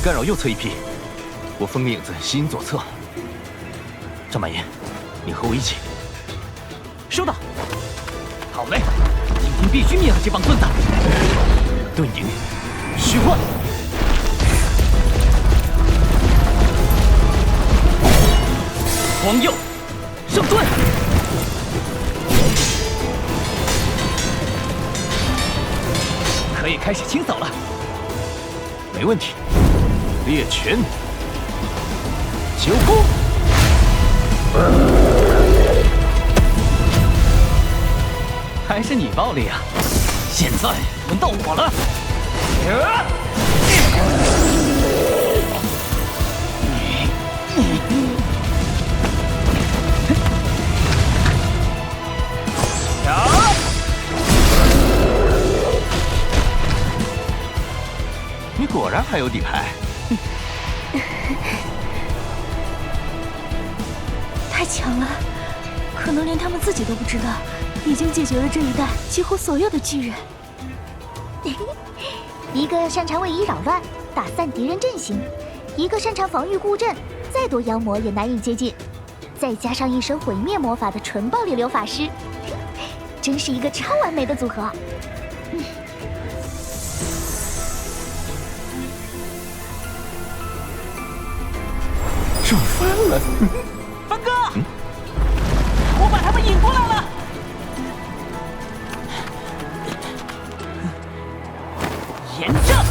干扰右侧一批，我分个影子吸引左侧。张满言，你和我一起。收到。好嘞，今天必须灭了这帮孙子。遁影，虚幻。光佑，圣盾。可以开始清扫了。没问题。猎拳，九宫。还是你暴力啊！现在轮到我了。你果然还有底牌。太强了，可能连他们自己都不知道，已经解决了这一带几乎所有的巨人。一个擅长位移扰乱，打散敌人阵型；一个擅长防御固阵，再多妖魔也难以接近。再加上一身毁灭魔法的纯暴力流法师，真是一个超完美的组合。赚翻了！帆哥，我把他们引过来了。炎症，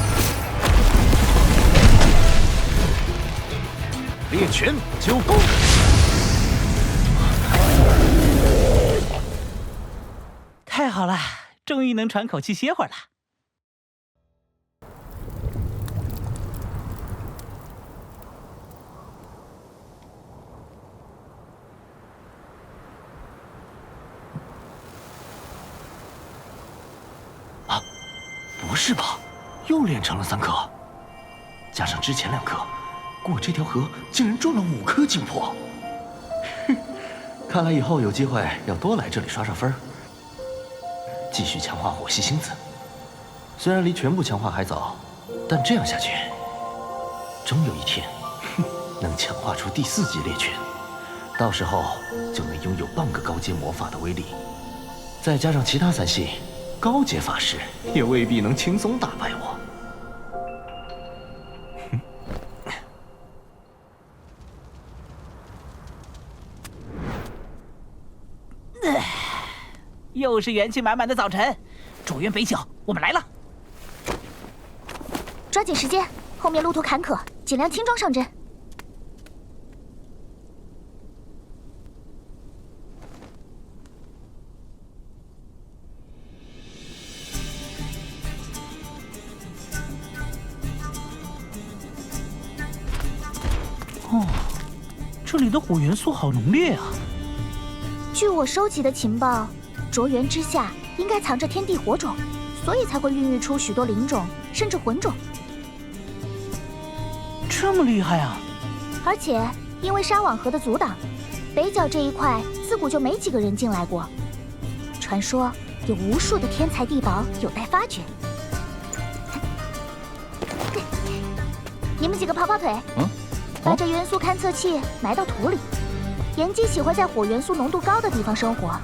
猎拳，九宫。太好了，终于能喘口气歇会儿了。不是吧？又练成了3颗，加上之前2颗，过这条河竟然赚了5颗精魄。看来以后有机会要多来这里刷刷分儿，继续强化火系星子。虽然离全部强化还早，但这样下去，终有一天能强化出第4级猎拳，到时候就能拥有半个高阶魔法的威力，再加上其他3系。高阶法师也未必能轻松打败我。又是元气满满的早晨，卓渊北角，我们来了。抓紧时间，后面路途坎坷，尽量轻装上阵。哦，这里的火元素好浓烈啊！据我收集的情报，灼元之下应该藏着天地火种，所以才会孕育出许多灵种，甚至魂种。这么厉害啊！而且因为沙网河的阻挡，北角这一块自古就没几个人进来过。传说有无数的天才地宝有待发掘。你们几个跑跑腿，把这元素勘测器埋到土里。炎姬喜欢在火元素浓度高的地方生活，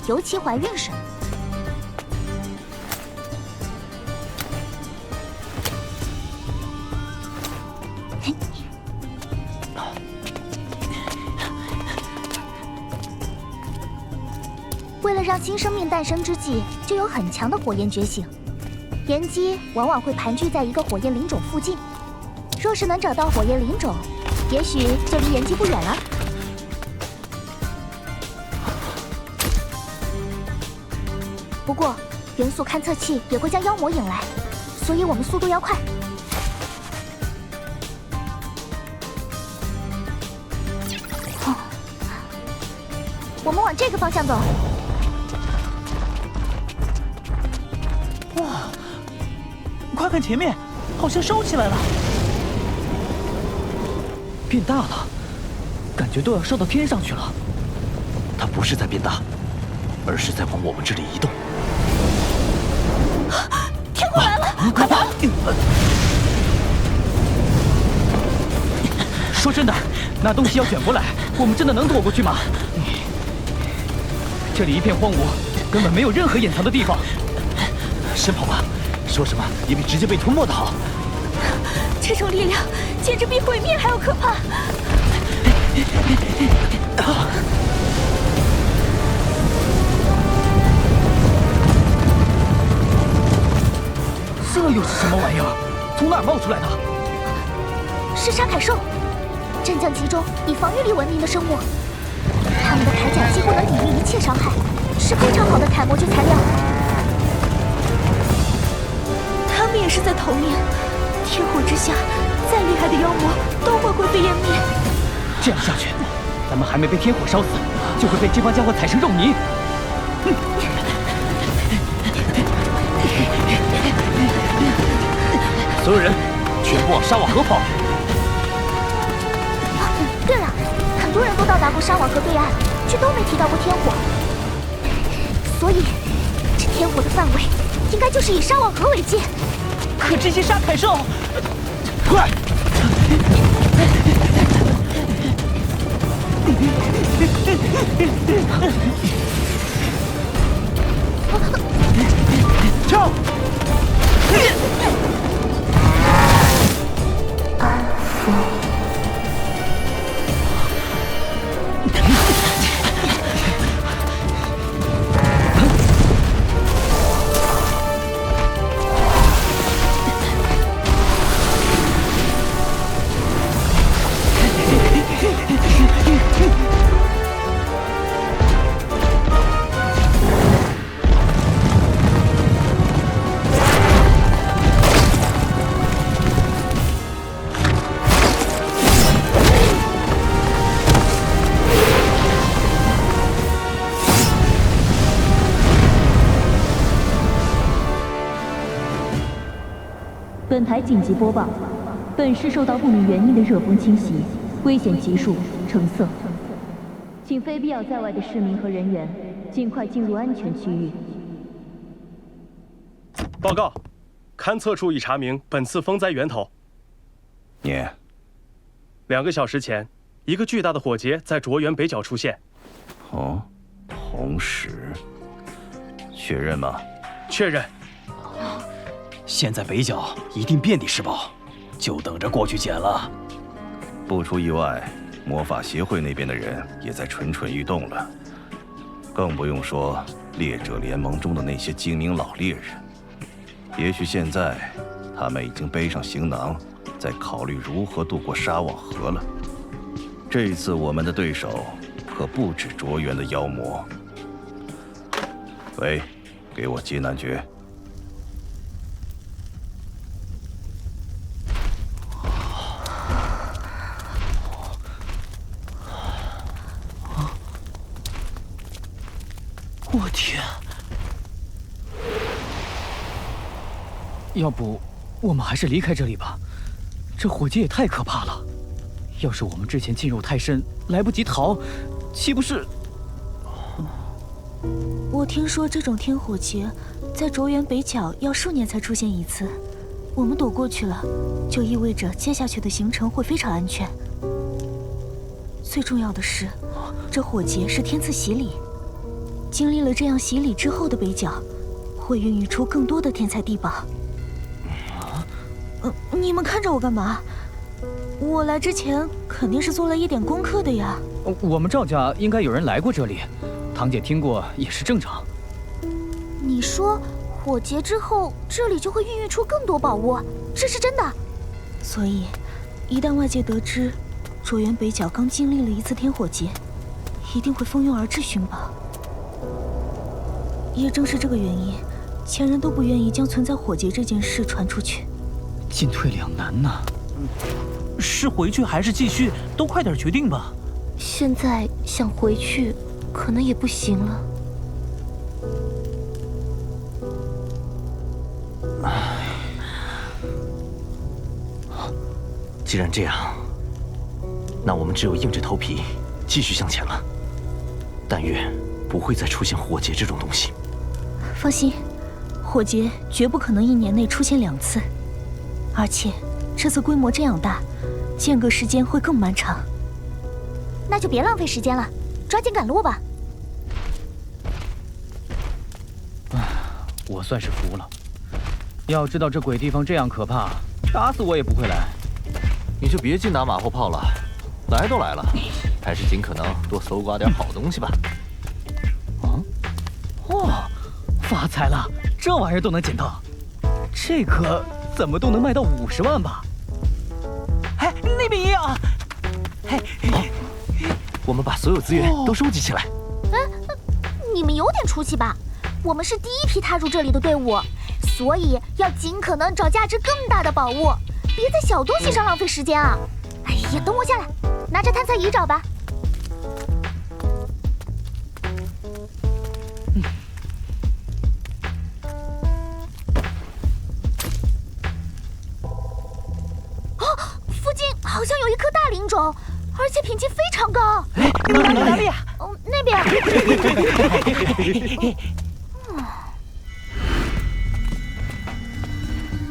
尤其怀孕时。为了让新生命诞生之际就有很强的火焰觉醒，炎姬往往会盘踞在一个火焰灵种附近。若是能找到火焰灵种，也许就离炎姬不远了。不过，元素勘测器也会将妖魔引来，所以我们速度要快。我们往这个方向走。哇，快看前面，好像烧起来了，变大了，感觉都要烧到天上去了。它不是在变大，而是在往我们这里移动。天过来了，快跑！说真的，那东西要卷过来，我们真的能躲过去吗？这里一片荒芜，根本没有任何掩藏的地方。先跑吧，说什么也比直接被吞没的好。这种力量简直比毁灭还要可怕。这又是什么玩意儿？从哪儿冒出来的？是沙凯兽，战将集中以防御力闻名的生物，它们的铠甲几乎能抵御一切伤害，是非常好的铠模具材料。他们也是在逃命，天火之下，再厉害的妖魔都会灰飞烟灭。这样下去，咱们还没被天火烧死，就会被这帮家伙踩成肉泥。所有人，全部往沙瓦河跑！对了，很多人都到达过沙瓦河对岸，却都没提到过天火，所以这天火的范围应该就是以沙瓦河为界。可这些沙凯兽，快！跳！本台紧急播报：本市受到不明原因的热风侵袭，危险级数橙色，请非必要在外的市民和人员尽快进入安全区域。报告，勘测处已查明本次风灾源头。你2个小时前，一个巨大的火劫在卓园北角出现。哦，同时，确认吗？确认。现在北角一定遍地是宝，就等着过去捡了。不出意外，魔法协会那边的人也在蠢蠢欲动了，更不用说猎者联盟中的那些精明老猎人。也许现在他们已经背上行囊，在考虑如何渡过沙网河了。这一次我们的对手可不止卓园的妖魔。喂，给我接男爵。我天！要不，我们还是离开这里吧。这火劫也太可怕了。要是我们之前进入太深，来不及逃，岂不是……我听说这种天火劫，在卓园北角要数年才出现一次。我们躲过去了，就意味着接下去的行程会非常安全。最重要的是，这火劫是天赐洗礼。经历了这样洗礼之后的北角，会孕育出更多的天才地宝。你们看着我干嘛？我来之前肯定是做了一点功课的呀。我们赵家应该有人来过这里，堂姐听过也是正常。你说火劫之后，这里就会孕育出更多宝物，这是真的？所以，一旦外界得知卓园北角刚经历了一次天火劫，一定会蜂拥而至寻宝。也正是这个原因，前人都不愿意将存在火劫这件事传出去。进退两难呐。是回去还是继续，都快点决定吧。现在想回去，可能也不行了。既然这样，那我们只有硬着头皮继续向前了。但愿不会再出现火劫这种东西。放心，火劫绝不可能1年内出现2次，而且这次规模这样大，间隔时间会更漫长。那就别浪费时间了，抓紧赶路吧。我算是服了。要知道这鬼地方这样可怕，打死我也不会来。你就别净打马后炮了，来都来了，还是尽可能多搜刮点好东西吧。哦，发财了，这玩意儿都能捡到，这可怎么都能卖到50万吧？哎，那边也有。我们把所有资源都收集起来。你们有点出息吧？我们是第一批踏入这里的队伍，所以要尽可能找价值更大的宝物，别在小东西上浪费时间啊！哎呀，等我下来，拿着探测仪找吧。附近好像有一颗大灵种，而且品级非常高。哪里呀？那边。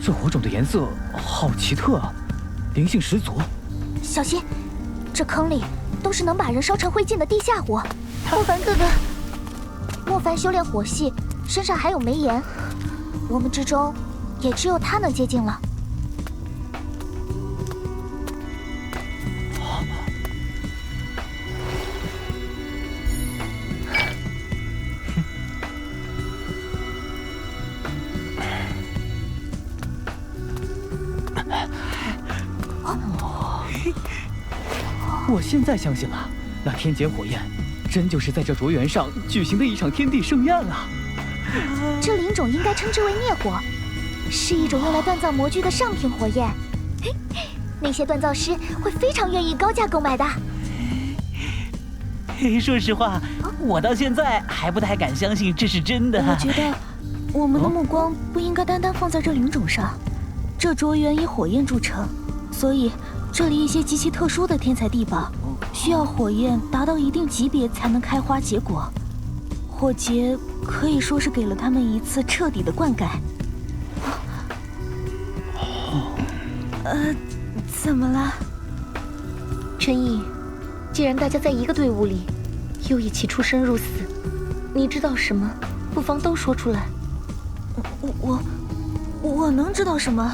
这火种的颜色好奇特啊，灵性十足。小心，这坑里都是能把人烧成灰烬的地下火。莫凡哥哥，莫凡修炼火系，身上还有梅炎，我们之中也只有他能接近了。我现在相信了，那天劫火焰真就是在这卓园上举行的一场天地盛宴啊！这灵种应该称之为孽火，是一种用来锻造魔具的上品火焰。那些锻造师会非常愿意高价购买的。说实话，我到现在还不太敢相信这是真的。我觉得我们的目光不应该单单放在这灵种上。这卓园以火焰著称，所以这里一些极其特殊的天材地宝，需要火焰达到一定级别才能开花结果。火劫可以说是给了他们一次彻底的灌溉。怎么了？陈毅，既然大家在一个队伍里，又一起出生入死，你知道什么，不妨都说出来。我能知道什么？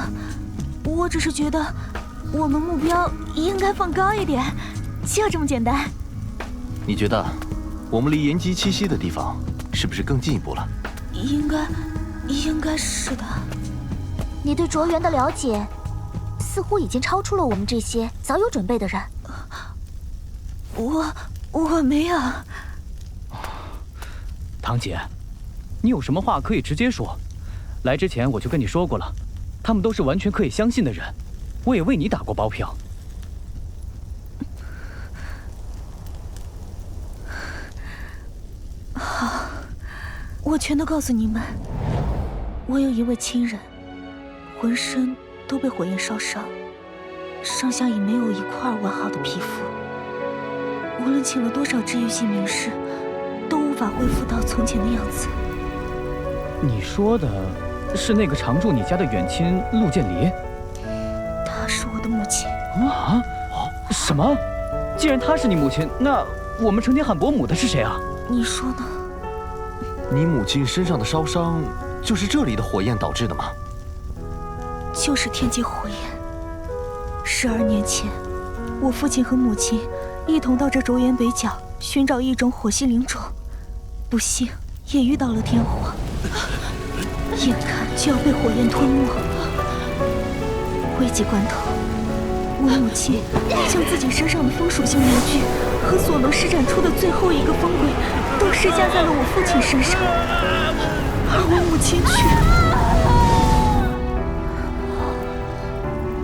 我只是觉得我们目标应该放高一点，就这么简单。你觉得我们离炎姬栖息的地方是不是更进一步了？应该是的。你对卓园的了解，似乎已经超出了我们这些早有准备的人。我没有。堂姐，你有什么话可以直接说。来之前我就跟你说过了，他们都是完全可以相信的人，我也为你打过包票。好，我全都告诉你们。我有一位亲人，浑身都被火焰烧伤，上下已没有一块完好的皮肤。无论请了多少治愈系名士，都无法恢复到从前的样子。你说的是那个常住你家的远亲陆建离？她是我的母亲。啊？什么？既然她是你母亲，那我们成天喊伯母的是谁啊？你说呢？你母亲身上的烧伤，就是这里的火焰导致的吗？就是天劫火焰。12年前，我父亲和母亲一同到这卓园北角寻找一种火系灵种，不幸也遇到了天火，眼看就要被火焰吞没。危急关头，我母亲将自己身上的风属性魔具和所能施展出的最后一个风鬼都施加在了我父亲身上，而我母亲却……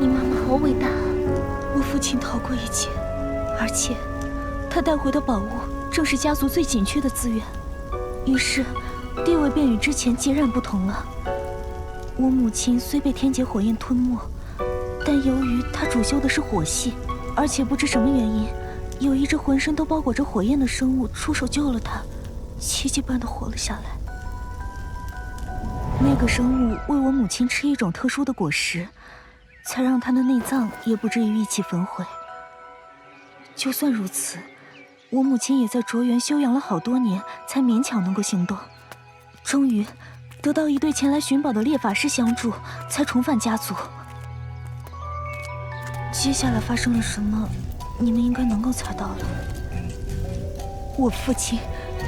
你妈妈好伟大。我父亲逃过一劫，而且他带回的宝物正是家族最紧缺的资源，于是地位便与之前截然不同了。我母亲虽被天劫火焰吞没，但由于她主修的是火系，而且不知什么原因，有一只浑身都包裹着火焰的生物出手救了她，奇迹般的活了下来。那个生物喂我母亲吃一种特殊的果实，才让他的内脏也不至于一起焚毁。就算如此，我母亲也在卓园休养了好多年，才勉强能够行动。终于得到一对前来寻宝的猎法师相助，才重返家族。接下来发生了什么，你们应该能够猜到了。我父亲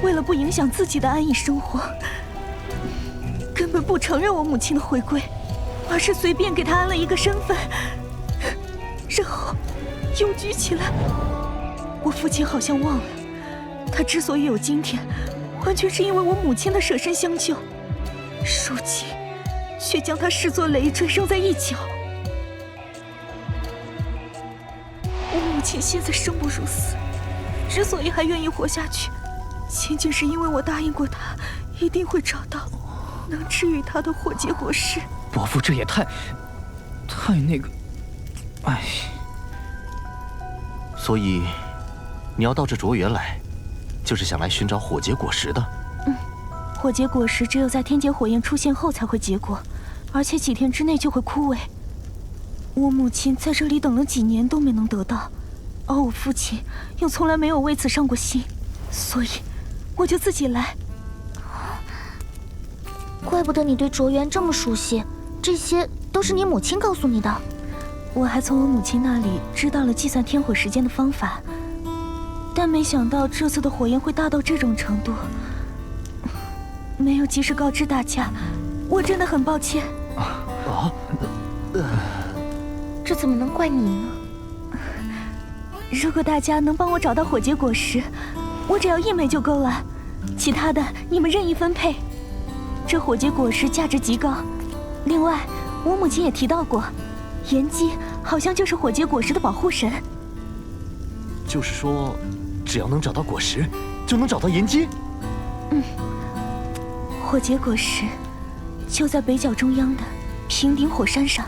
为了不影响自己的安逸生活，根本不承认我母亲的回归，而是随便给她安了一个身份，然后幽居起来。我父亲好像忘了，他之所以有今天，完全是因为我母亲的舍身相救，如今却将他视作累赘扔在一角。我母亲现在生不如死，之所以还愿意活下去，仅仅是因为我答应过她，一定会找到能治愈她的火结果实。伯父，这也太那个……哎。所以，你要到这卓园来，就是想来寻找火结果实的。火结果实只有在天劫火焰出现后才会结果，而且几天之内就会枯萎。我母亲在这里等了几年都没能得到，而我父亲又从来没有为此上过心，所以我就自己来。怪不得你对卓园这么熟悉，这些都是你母亲告诉你的。我还从我母亲那里知道了计算天火时间的方法，但没想到这次的火焰会大到这种程度。没有及时告知大家，我真的很抱歉。这怎么能怪你呢？如果大家能帮我找到火结果实，我只要1枚就够了，其他的你们任意分配。这火结果实价值极高，另外我母亲也提到过，炎姬好像就是火结果实的保护神。就是说，只要能找到果实，就能找到炎姬。火结果实就在北角中央的平顶火山上。